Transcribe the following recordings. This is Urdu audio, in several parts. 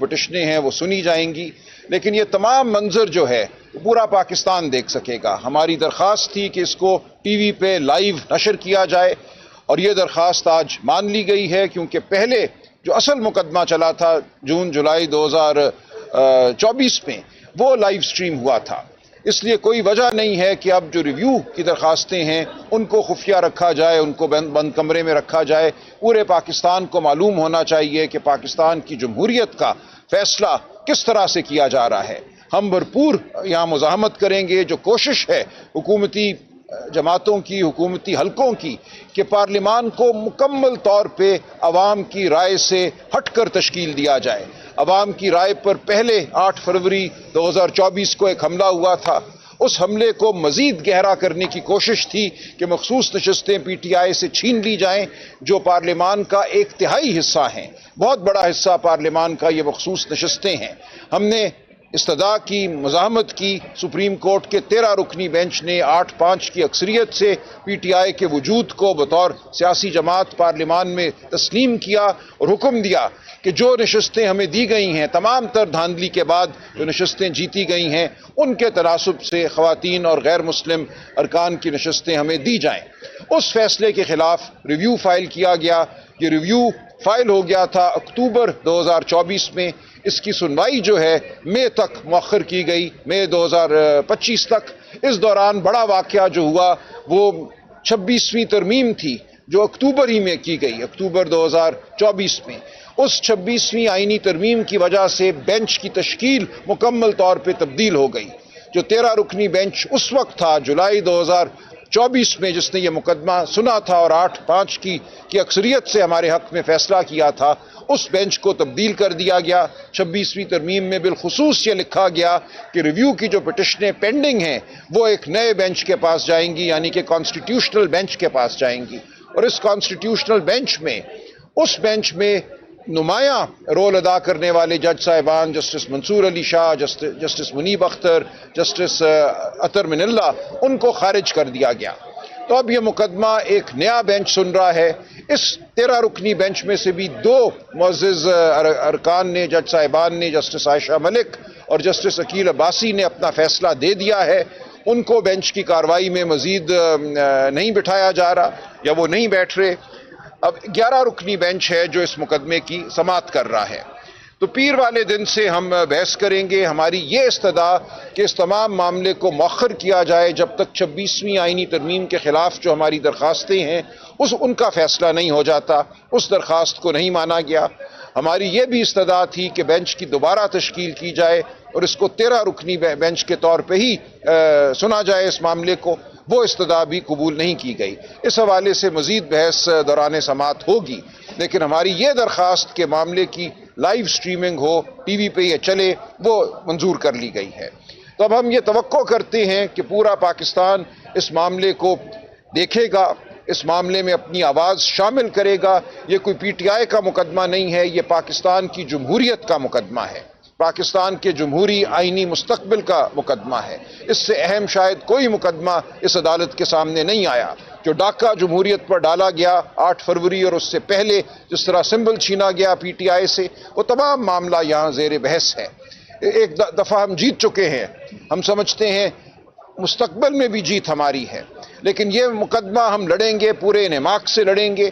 پٹیشنیں ہیں وہ سنی جائیں گی، لیکن یہ تمام منظر جو ہے پورا پاکستان دیکھ سکے گا۔ ہماری درخواست تھی کہ اس کو ٹی وی پہ لائیو نشر کیا جائے، اور یہ درخواست آج مان لی گئی ہے، کیونکہ پہلے جو اصل مقدمہ چلا تھا جون جولائی 2024 میں وہ لائیو سٹریم ہوا تھا۔ اس لیے کوئی وجہ نہیں ہے کہ اب جو ریویو کی درخواستیں ہیں ان کو خفیہ رکھا جائے، ان کو بند کمرے میں رکھا جائے۔ پورے پاکستان کو معلوم ہونا چاہیے کہ پاکستان کی جمہوریت کا فیصلہ کس طرح سے کیا جا رہا ہے۔ ہم بھرپور یہاں مزاحمت کریں گے۔ جو کوشش ہے حکومتی جماعتوں کی، حکومتی حلقوں کی، کہ پارلیمان کو مکمل طور پہ عوام کی رائے سے ہٹ کر تشکیل دیا جائے۔ عوام کی رائے پر پہلے 8 فروری 2024 کو ایک حملہ ہوا تھا، اس حملے کو مزید گہرا کرنے کی کوشش تھی کہ مخصوص نشستیں پی ٹی آئی سے چھین لی جائیں، جو پارلیمان کا ایک تہائی حصہ ہیں، بہت بڑا حصہ پارلیمان کا یہ مخصوص نشستیں ہیں۔ ہم نے استدعا کی، مزاحمت کی، سپریم کورٹ کے 13 رکنی بینچ نے 8-5 کی اکثریت سے پی ٹی آئی کے وجود کو بطور سیاسی جماعت پارلیمان میں تسلیم کیا اور حکم دیا کہ جو نشستیں ہمیں دی گئی ہیں، تمام تر دھاندلی کے بعد جو نشستیں جیتی گئی ہیں، ان کے تناسب سے خواتین اور غیر مسلم ارکان کی نشستیں ہمیں دی جائیں۔ اس فیصلے کے خلاف ریویو فائل کیا گیا۔ یہ ریویو فائل ہو گیا تھا اکتوبر 2024 میں۔ اس کی سنوائی جو ہے مئی تک مؤخر کی گئی، مئی 2025 تک۔ اس دوران بڑا واقعہ جو ہوا وہ 26ویں ترمیم تھی جو اکتوبر ہی میں کی گئی، اکتوبر 2024 میں۔ اس 26ویں آئینی ترمیم کی وجہ سے بینچ کی تشکیل مکمل طور پہ تبدیل ہو گئی۔ جو 13 رکنی بینچ اس وقت تھا جولائی 2024 میں جس نے یہ مقدمہ سنا تھا اور 8-5 کی اکثریت سے ہمارے حق میں فیصلہ کیا تھا، اس بینچ کو تبدیل کر دیا گیا۔ 26ویں ترمیم میں بالخصوص یہ لکھا گیا کہ ریویو کی جو پٹیشنیں پینڈنگ ہیں وہ ایک نئے بینچ کے پاس جائیں گی، یعنی کہ کانسٹیٹیوشنل بینچ کے پاس جائیں گی، اور اس کانسٹیٹیوشنل بینچ میں، اس بینچ میں نمایاں رول ادا کرنے والے جج صاحبان جسٹس منصور علی شاہ، جسٹس منیب اختر، جسٹس اطہر من اللہ، ان کو خارج کر دیا گیا۔ تو اب یہ مقدمہ ایک نیا بینچ سن رہا ہے۔ اس 13 رکنی بینچ میں سے بھی 2 معزز ارکان نے، جج صاحبان نے، جسٹس عائشہ ملک اور جسٹس عقیل عباسی نے اپنا فیصلہ دے دیا ہے۔ ان کو بینچ کی کارروائی میں مزید نہیں بٹھایا جا رہا، یا وہ نہیں بیٹھ رہے۔ اب 11 رکنی بینچ ہے جو اس مقدمے کی سماعت کر رہا ہے۔ تو پیر والے دن سے ہم بحث کریں گے۔ ہماری یہ استدعا کہ اس تمام معاملے کو مؤخر کیا جائے جب تک 26ویں آئینی ترمیم کے خلاف جو ہماری درخواستیں ہیں ان کا فیصلہ نہیں ہو جاتا، اس درخواست کو نہیں مانا گیا۔ ہماری یہ بھی استدعا تھی کہ بینچ کی دوبارہ تشکیل کی جائے اور اس کو 13 رکنی بینچ کے طور پہ ہی سنا جائے اس معاملے کو، وہ استدعا بھی قبول نہیں کی گئی۔ اس حوالے سے مزید بحث دوران سماعت ہوگی، لیکن ہماری یہ درخواست کہ معاملے کی لائیو سٹریمنگ ہو، ٹی وی پہ یہ چلے، وہ منظور کر لی گئی ہے۔ تو اب ہم یہ توقع کرتے ہیں کہ پورا پاکستان اس معاملے کو دیکھے گا، اس معاملے میں اپنی آواز شامل کرے گا۔ یہ کوئی پی ٹی آئی کا مقدمہ نہیں ہے، یہ پاکستان کی جمہوریت کا مقدمہ ہے، پاکستان کے جمہوری آئینی مستقبل کا مقدمہ ہے۔ اس سے اہم شاید کوئی مقدمہ اس عدالت کے سامنے نہیں آیا۔ جو ڈاکہ جمہوریت پر ڈالا گیا 8 فروری اور اس سے پہلے جس طرح سمبل چھینا گیا پی ٹی آئی سے، وہ تمام معاملہ یہاں زیر بحث ہے۔ ایک دفعہ ہم جیت چکے ہیں، ہم سمجھتے ہیں مستقبل میں بھی جیت ہماری ہے، لیکن یہ مقدمہ ہم لڑیں گے، پورے انہماک سے لڑیں گے۔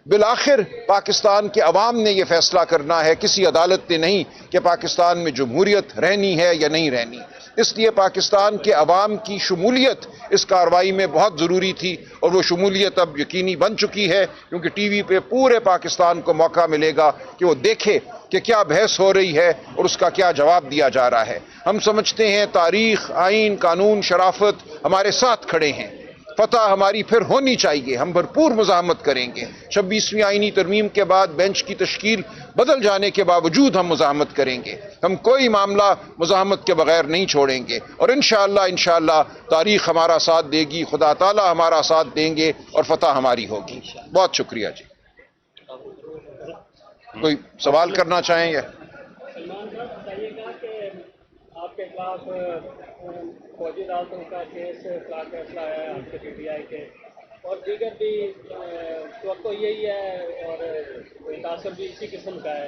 بالآخر پاکستان کے عوام نے یہ فیصلہ کرنا ہے، کسی عدالت نے نہیں، کہ پاکستان میں جمہوریت رہنی ہے یا نہیں رہنی۔ اس لیے پاکستان کے عوام کی شمولیت اس کارروائی میں بہت ضروری تھی، اور وہ شمولیت اب یقینی بن چکی ہے، کیونکہ ٹی وی پہ پورے پاکستان کو موقع ملے گا کہ وہ دیکھے کہ کیا بحث ہو رہی ہے اور اس کا کیا جواب دیا جا رہا ہے۔ ہم سمجھتے ہیں تاریخ، آئین، قانون، شرافت ہمارے ساتھ کھڑے ہیں۔ فتح ہماری پھر ہونی چاہیے، ہم بھرپور مزاحمت کریں گے۔ 26ویں آئینی ترمیم کے بعد بینچ کی تشکیل بدل جانے کے باوجود ہم مزاحمت کریں گے، ہم کوئی معاملہ مزاحمت کے بغیر نہیں چھوڑیں گے، اور انشاءاللہ تاریخ ہمارا ساتھ دے گی، خدا تعالی ہمارا ساتھ دیں گے اور فتح ہماری ہوگی۔ بہت شکریہ جی۔ کوئی سوال کرنا چاہیں گے؟ سلمان صاحب بتائیے گا کہ آپ کے خلاف فوجی عدالتوں کا کیس کا فیصلہ آیا ہے آپ کے پی ٹی آئی کے، اور دیگر بھی توقع یہی ہے اور تاثر بھی اسی قسم کا ہے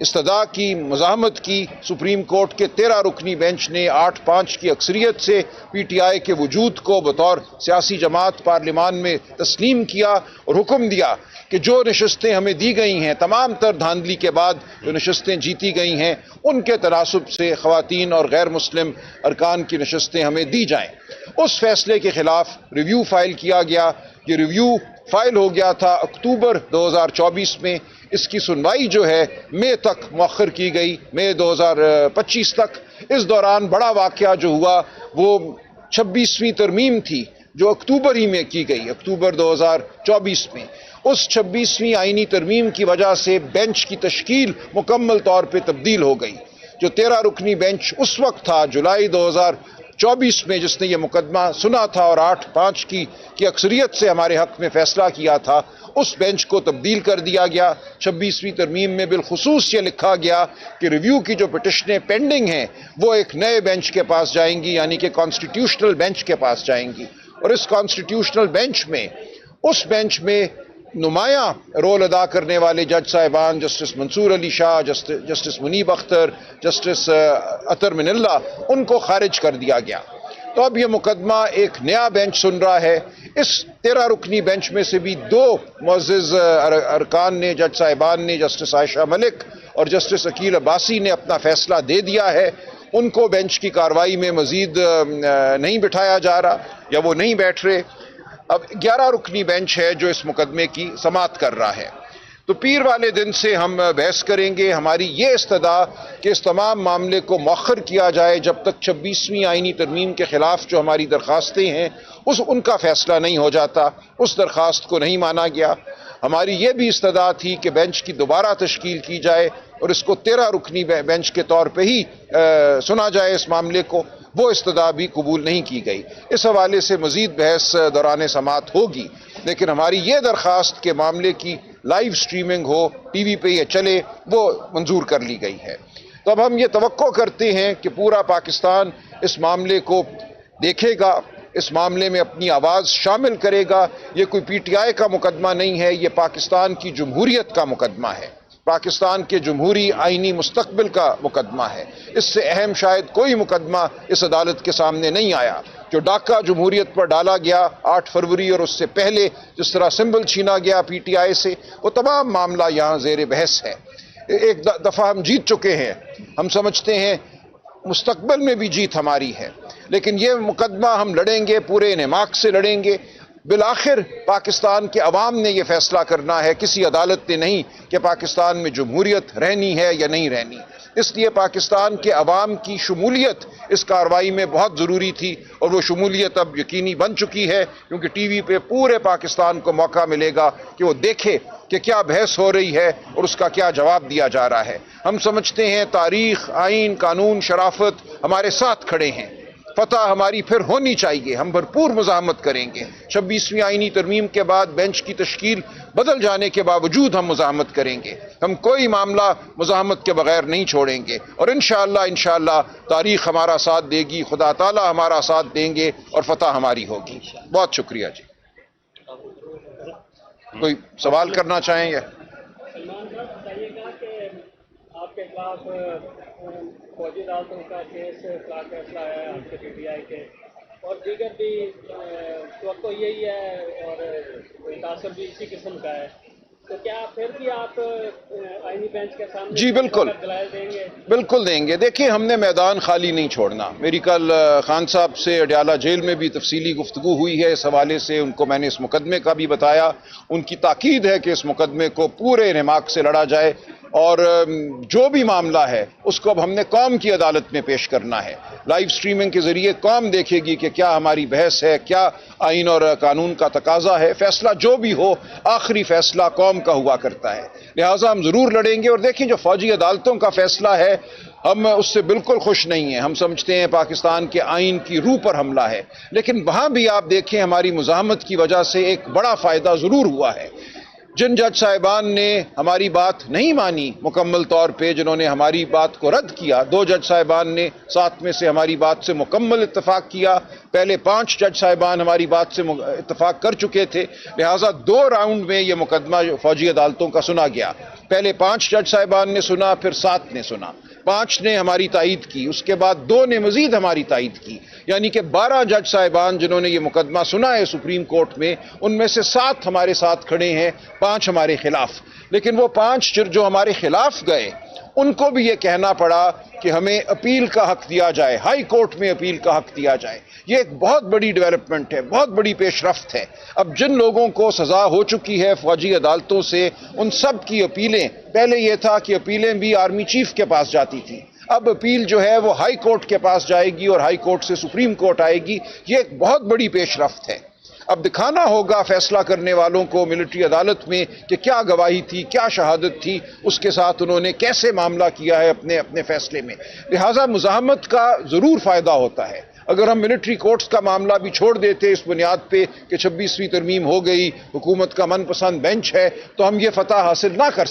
استدعا کی مزاحمت کی سپریم کورٹ کے 13 رکنی بینچ نے 8-5 کی اکثریت سے پی ٹی آئی کے وجود کو بطور سیاسی جماعت پارلیمان میں تسلیم کیا اور حکم دیا کہ جو نشستیں ہمیں دی گئی ہیں، تمام تر دھاندلی کے بعد جو نشستیں جیتی گئی ہیں، ان کے تناسب سے خواتین اور غیر مسلم ارکان کی نشستیں ہمیں دی جائیں۔ اس فیصلے کے خلاف ریویو فائل کیا گیا۔ یہ ریویو فائل ہو گیا تھا اکتوبر 2024 میں۔ اس کی سنوائی جو ہے مئی تک مؤخر کی گئی، مئی 2025 تک۔ اس دوران بڑا واقعہ جو ہوا وہ 26ویں ترمیم تھی جو اکتوبر ہی میں کی گئی، اکتوبر 2024 میں۔ اس 26ویں آئینی ترمیم کی وجہ سے بینچ کی تشکیل مکمل طور پہ تبدیل ہو گئی۔ جو 13 رکنی بینچ اس وقت تھا جولائی 2024 میں جس نے یہ مقدمہ سنا تھا اور 8-5 کی اکثریت سے ہمارے حق میں فیصلہ کیا تھا، اس بینچ کو تبدیل کر دیا گیا۔ 26ویں ترمیم میں بالخصوص یہ لکھا گیا کہ ریویو کی جو پٹیشنیں پینڈنگ ہیں وہ ایک نئے بینچ کے پاس جائیں گی، یعنی کہ کانسٹیٹیوشنل بینچ کے پاس جائیں گی۔ اور اس کانسٹیٹیوشنل بینچ میں، اس بینچ میں نمایاں رول ادا کرنے والے جج صاحبان جسٹس منصور علی شاہ، جسٹس منیب اختر، جسٹس اطہر من اللہ، ان کو خارج کر دیا گیا۔ تو اب یہ مقدمہ ایک نیا بینچ سن رہا ہے۔ اس 13 رکنی بینچ میں سے بھی 2 معزز ارکان نے، جج صاحبان نے، جسٹس عائشہ ملک اور جسٹس عقیل عباسی نے اپنا فیصلہ دے دیا ہے۔ ان کو بینچ کی کارروائی میں مزید نہیں بٹھایا جا رہا یا وہ نہیں بیٹھ رہے۔ اب 11 رکنی بینچ ہے جو اس مقدمے کی سماعت کر رہا ہے۔ تو پیر والے دن سے ہم بحث کریں گے۔ ہماری یہ استدعا کہ اس تمام معاملے کو مؤخر کیا جائے جب تک 26ویں آئینی ترمیم کے خلاف جو ہماری درخواستیں ہیں ان کا فیصلہ نہیں ہو جاتا، اس درخواست کو نہیں مانا گیا۔ ہماری یہ بھی استدعا تھی کہ بینچ کی دوبارہ تشکیل کی جائے اور اس کو 13 رکنی بینچ کے طور پہ ہی سنا جائے اس معاملے کو۔ وہ استدعا بھی قبول نہیں کی گئی۔ اس حوالے سے مزید بحث دوران سماعت ہوگی، لیکن ہماری یہ درخواست کہ معاملے کی لائیو سٹریمنگ ہو، ٹی وی پہ یہ چلے، وہ منظور کر لی گئی ہے۔ تو اب ہم یہ توقع کرتے ہیں کہ پورا پاکستان اس معاملے کو دیکھے گا، اس معاملے میں اپنی آواز شامل کرے گا۔ یہ کوئی پی ٹی آئی کا مقدمہ نہیں ہے، یہ پاکستان کی جمہوریت کا مقدمہ ہے، پاکستان کے جمہوری آئینی مستقبل کا مقدمہ ہے۔ اس سے اہم شاید کوئی مقدمہ اس عدالت کے سامنے نہیں آیا۔ جو ڈاکہ جمہوریت پر ڈالا گیا 8 فروری اور اس سے پہلے جس طرح سمبل چھینا گیا پی ٹی آئی سے، وہ تمام معاملہ یہاں زیر بحث ہے۔ ایک دفعہ ہم جیت چکے ہیں، ہم سمجھتے ہیں مستقبل میں بھی جیت ہماری ہے، لیکن یہ مقدمہ ہم لڑیں گے، پورے انہماک سے لڑیں گے۔ بالآخر پاکستان کے عوام نے یہ فیصلہ کرنا ہے، کسی عدالت نے نہیں، کہ پاکستان میں جمہوریت رہنی ہے یا نہیں رہنی۔ اس لیے پاکستان کے عوام کی شمولیت اس کارروائی میں بہت ضروری تھی، اور وہ شمولیت اب یقینی بن چکی ہے، کیونکہ ٹی وی پہ پورے پاکستان کو موقع ملے گا کہ وہ دیکھے کہ کیا بحث ہو رہی ہے اور اس کا کیا جواب دیا جا رہا ہے۔ ہم سمجھتے ہیں تاریخ، آئین، قانون، شرافت ہمارے ساتھ کھڑے ہیں۔ فتح ہماری پھر ہونی چاہیے، ہم بھرپور مزاحمت کریں گے۔ 26ویں آئینی ترمیم کے بعد بینچ کی تشکیل بدل جانے کے باوجود ہم مزاحمت کریں گے۔ ہم کوئی معاملہ مزاحمت کے بغیر نہیں چھوڑیں گے، اور انشاءاللہ تاریخ ہمارا ساتھ دے گی، خدا تعالی ہمارا ساتھ دیں گے اور فتح ہماری ہوگی۔ بہت شکریہ جی۔ کوئی سوال کرنا چاہیں گے؟ سلمان صاحب بتائیے گا کہ آپ کے خلاف فوجی عدالتوں کا کیس کا فیصلہ آیا ہے آپ کے پی ٹی آئی کے، اور دیگر بھی توقع یہی ہے اور تاثر بھی اسی قسم کا ہے، تو کیا پھر بھی آپ آئینی بینچ کے سامنے جی بالکل دلائل دیں گے؟ بالکل دیں گے۔ دیکھیں، ہم نے میدان خالی نہیں چھوڑنا۔ میری کل خان صاحب سے اڈیالہ جیل میں بھی تفصیلی گفتگو ہوئی ہے اس حوالے سے، ان کو میں نے اس مقدمے کا بھی بتایا۔ ان کی تاکید ہے کہ اس مقدمے کو پورے انہماک سے لڑا جائے، اور جو بھی معاملہ ہے اس کو اب ہم نے قوم کی عدالت میں پیش کرنا ہے۔ لائیو سٹریمنگ کے ذریعے قوم دیکھے گی کہ کیا ہماری بحث ہے، کیا آئین اور قانون کا تقاضا ہے۔ فیصلہ جو بھی ہو، آخری فیصلہ قوم کا ہوا کرتا ہے، لہٰذا ہم ضرور لڑیں گے۔ اور دیکھیں، جو فوجی عدالتوں کا فیصلہ ہے، ہم اس سے بالکل خوش نہیں ہیں۔ ہم سمجھتے ہیں پاکستان کے آئین کی روح پر حملہ ہے، لیکن وہاں بھی آپ دیکھیں ہماری مزاحمت کی وجہ سے ایک بڑا فائدہ ضرور ہوا ہے۔ جن جج صاحبان نے ہماری بات نہیں مانی مکمل طور پہ، جنہوں نے ہماری بات کو رد کیا، 2 جج صاحبان نے 7 میں سے ہماری بات سے مکمل اتفاق کیا، پہلے 5 جج صاحبان ہماری بات سے اتفاق کر چکے تھے، لہٰذا 2 راؤنڈ میں یہ مقدمہ فوجی عدالتوں کا سنا گیا۔ پہلے 5 جج صاحبان نے سنا، پھر 7 نے سنا، 5 نے ہماری تائید کی، اس کے بعد 2 نے مزید ہماری تائید کی، یعنی کہ 12 جج صاحبان جنہوں نے یہ مقدمہ سنا ہے سپریم کورٹ میں، ان میں سے 7 ہمارے ساتھ کھڑے ہیں، 5 ہمارے خلاف۔ لیکن وہ 5 جو ہمارے خلاف گئے ان کو بھی یہ کہنا پڑا کہ ہمیں اپیل کا حق دیا جائے، ہائی کورٹ میں اپیل کا حق دیا جائے۔ یہ ایک بہت بڑی ڈیولپمنٹ ہے، بہت بڑی پیش رفت ہے۔ اب جن لوگوں کو سزا ہو چکی ہے فوجی عدالتوں سے، ان سب کی اپیلیں، پہلے یہ تھا کہ اپیلیں بھی آرمی چیف کے پاس جاتی تھی، اب اپیل جو ہے وہ ہائی کورٹ کے پاس جائے گی اور ہائی کورٹ سے سپریم کورٹ آئے گی۔ یہ ایک بہت بڑی پیش رفت ہے۔ اب دکھانا ہوگا فیصلہ کرنے والوں کو ملٹری عدالت میں کہ کیا گواہی تھی، کیا شہادت تھی، اس کے ساتھ انہوں نے کیسے معاملہ کیا ہے اپنے فیصلے میں۔ لہٰذا مزاحمت کا ضرور فائدہ ہوتا ہے۔ اگر ہم ملٹری کورٹس کا معاملہ بھی چھوڑ دیتے اس بنیاد پہ کہ 26ویں ترمیم ہو گئی، حکومت کا من پسند بینچ ہے، تو ہم یہ فتح حاصل نہ کر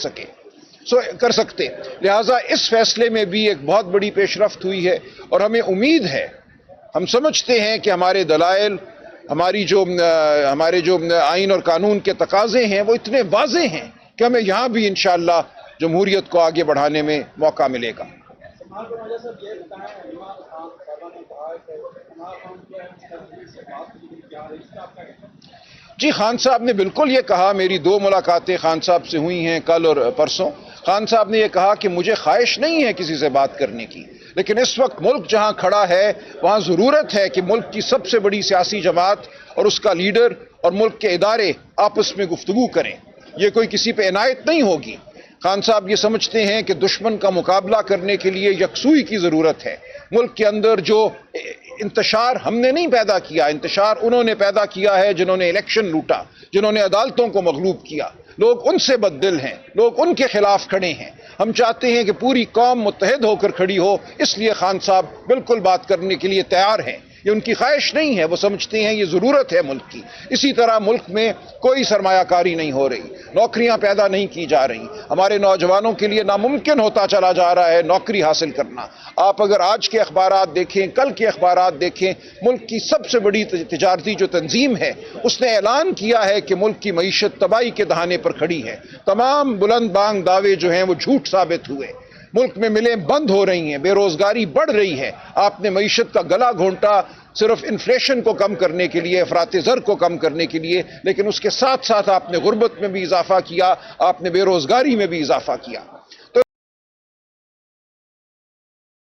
سکتے۔ لہٰذا اس فیصلے میں بھی ایک بہت بڑی پیش رفت ہوئی ہے، اور ہمیں امید ہے، ہم سمجھتے ہیں کہ ہمارے دلائل، ہمارے جو آئین اور قانون کے تقاضے ہیں وہ اتنے واضح ہیں کہ ہمیں یہاں بھی انشاءاللہ جمہوریت کو آگے بڑھانے میں موقع ملے گا۔ جی، خان صاحب نے بالکل یہ کہا، میری 2 ملاقاتیں خان صاحب سے ہوئی ہیں، کل اور پرسوں۔ خان صاحب نے یہ کہا کہ مجھے خواہش نہیں ہے کسی سے بات کرنے کی، لیکن اس وقت ملک جہاں کھڑا ہے وہاں ضرورت ہے کہ ملک کی سب سے بڑی سیاسی جماعت اور اس کا لیڈر اور ملک کے ادارے آپس میں گفتگو کریں، یہ کوئی کسی پہ عنایت نہیں ہوگی۔ خان صاحب یہ سمجھتے ہیں کہ دشمن کا مقابلہ کرنے کے لیے یکسوئی کی ضرورت ہے۔ ملک کے اندر جو انتشار ہم نے نہیں پیدا کیا، انتشار انہوں نے پیدا کیا ہے جنہوں نے الیکشن لوٹا، جنہوں نے عدالتوں کو مغلوب کیا۔ لوگ ان سے بددل ہیں، لوگ ان کے خلاف کھڑے ہیں۔ ہم چاہتے ہیں کہ پوری قوم متحد ہو کر کھڑی ہو، اس لیے خان صاحب بالکل بات کرنے کے لیے تیار ہیں۔ یہ ان کی خواہش نہیں ہے، وہ سمجھتے ہیں یہ ضرورت ہے ملک کی۔ اسی طرح ملک میں کوئی سرمایہ کاری نہیں ہو رہی، نوکریاں پیدا نہیں کی جا رہی، ہمارے نوجوانوں کے لیے ناممکن ہوتا چلا جا رہا ہے نوکری حاصل کرنا۔ آپ اگر آج کے اخبارات دیکھیں، کل کے اخبارات دیکھیں، ملک کی سب سے بڑی تجارتی جو تنظیم ہے اس نے اعلان کیا ہے کہ ملک کی معیشت تباہی کے دہانے پر کھڑی ہے۔ تمام بلند بانگ دعوے جو ہیں وہ جھوٹ ثابت ہوئے۔ ملک میں ملیں بند ہو رہی ہیں، بے روزگاری بڑھ رہی ہے۔ آپ نے معیشت کا گلا گھونٹا صرف انفلیشن کو کم کرنے کے لیے، افراط زر کو کم کرنے کے لیے، لیکن اس کے ساتھ ساتھ آپ نے غربت میں بھی اضافہ کیا، آپ نے بے روزگاری میں بھی اضافہ کیا۔